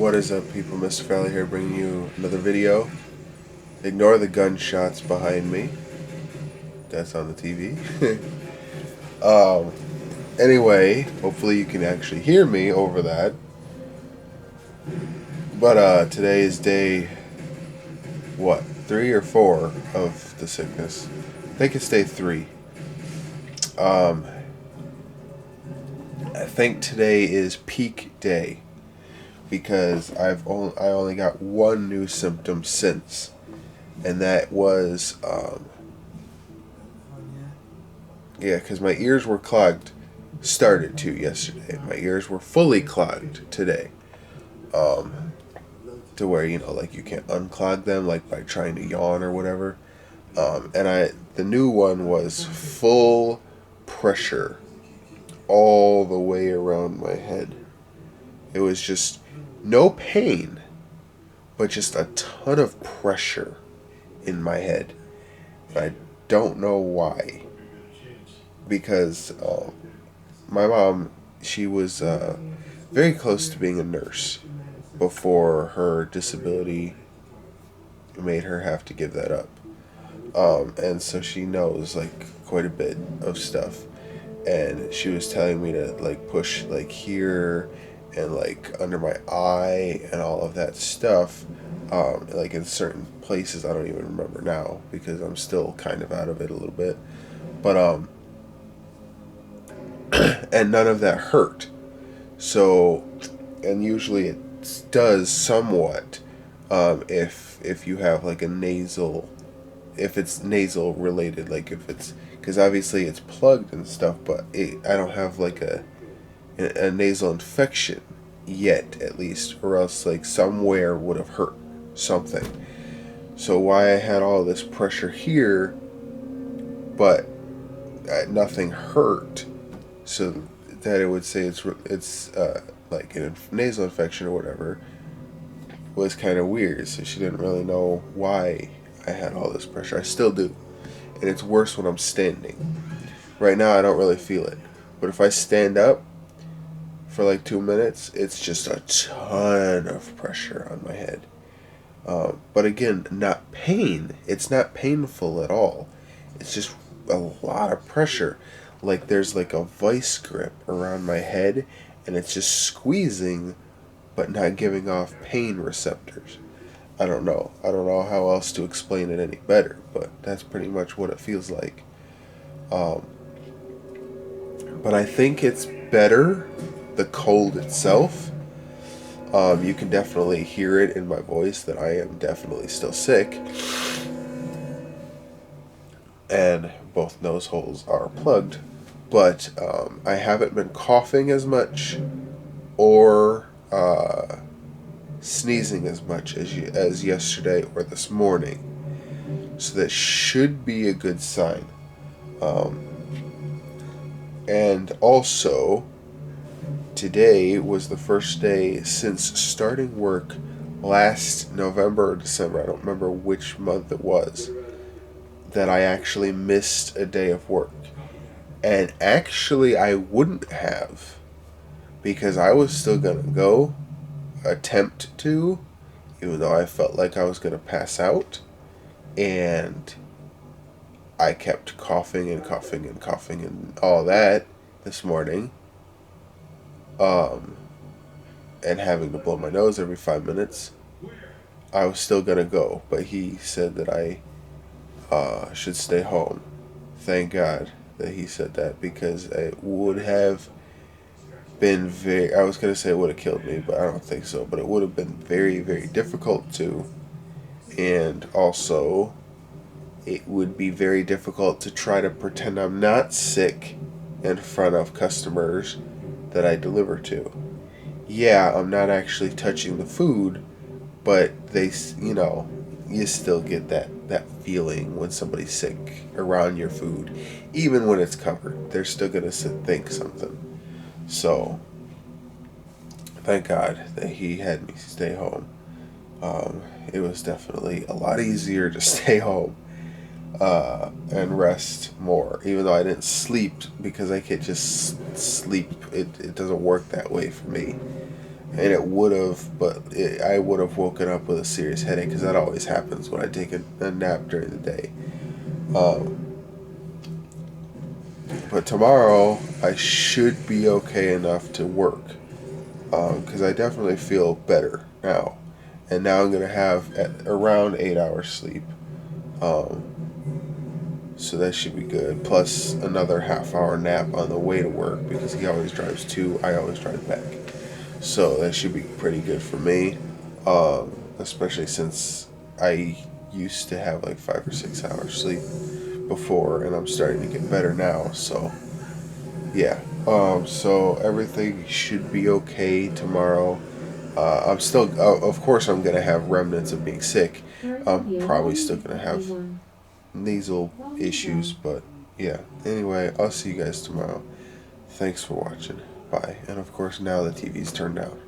What is up, people? Mr. Falliour here, bringing you another video. Ignore the gunshots behind me. That's on the TV. Anyway, hopefully you can actually hear me over that. But today is day, 3 or 4 of the sickness? I think it's day 3. I think today is peak day, because I only got one new symptom since, and that was because my ears were clogged. Started to yesterday. My ears were fully clogged today, to where like you can't unclog them, like by trying to yawn or whatever. And the new one was full pressure all the way around my head. It was just no pain, but just a ton of pressure in my head. I don't know why. Because my mom, she was very close to being a nurse before her disability made her have to give that up. And so she knows quite a bit of stuff. And she was telling me to push here and under my eye and all of that stuff, in certain places. I don't even remember now because I'm still kind of out of it a little bit. But and none of that hurt. So, and usually it does somewhat if you have a nasal, if it's nasal related, if it's, because obviously it's plugged and stuff, but I don't have a nasal infection yet, at least, or else somewhere would have hurt something. So why I had all this pressure here, but nothing hurt, so that it would say it's a nasal infection or whatever, was kind of weird. So she didn't really know why I had all this pressure. I still do, and it's worse when I'm standing. Right now I don't really feel it, but if I stand up for 2 minutes, it's just a ton of pressure on my head. But again, not pain. It's not painful at all. It's just a lot of pressure. There's a vice grip around my head, and it's just squeezing but not giving off pain receptors. I don't know how else to explain it any better, but that's pretty much what it feels like. But I think it's better, the cold itself. You can definitely hear it in my voice that I am definitely still sick, and both nose holes are plugged. But I haven't been coughing as much or sneezing as much as yesterday or this morning. So that should be a good sign. And also, today was the first day since starting work last November or December, I don't remember which month it was, that I actually missed a day of work. And actually, I wouldn't have, because I was still going to attempt to, even though I felt like I was going to pass out. And I kept coughing and coughing and coughing and all that this morning. And having to blow my nose every 5 minutes. I was still going to go, but he said that I should stay home. Thank God that he said that, because it would have been I was going to say it would have killed me, but I don't think so. But it would have been very, very difficult to. And also, it would be very difficult to try to pretend I'm not sick in front of customers that I deliver to. Yeah, I'm not actually touching the food, but you still get that feeling when somebody's sick around your food. Even when it's covered, they're still going to think something. So, thank God that he had me stay home. It was definitely a lot easier to stay home and rest more, even though I didn't sleep, because I can't just sleep. It doesn't work that way for me. and it would have, but I would have woken up with a serious headache because that always happens when I take a nap during the day. But tomorrow I should be okay enough to work because I definitely feel better now, and now I'm gonna have around 8 hours sleep. Um, so that should be good. Plus another half-hour nap on the way to work because he always drives to. I always drive back. So that should be pretty good for me, especially since I used to have like 5 or 6 hours sleep before, and I'm starting to get better now. So yeah, so everything should be okay tomorrow. I'm still, of course, I'm gonna have remnants of being sick. I'm probably still gonna have nasal issues, but yeah. Anyway, I'll see you guys tomorrow. Thanks for watching. Bye. And of course, now the TV's turned down.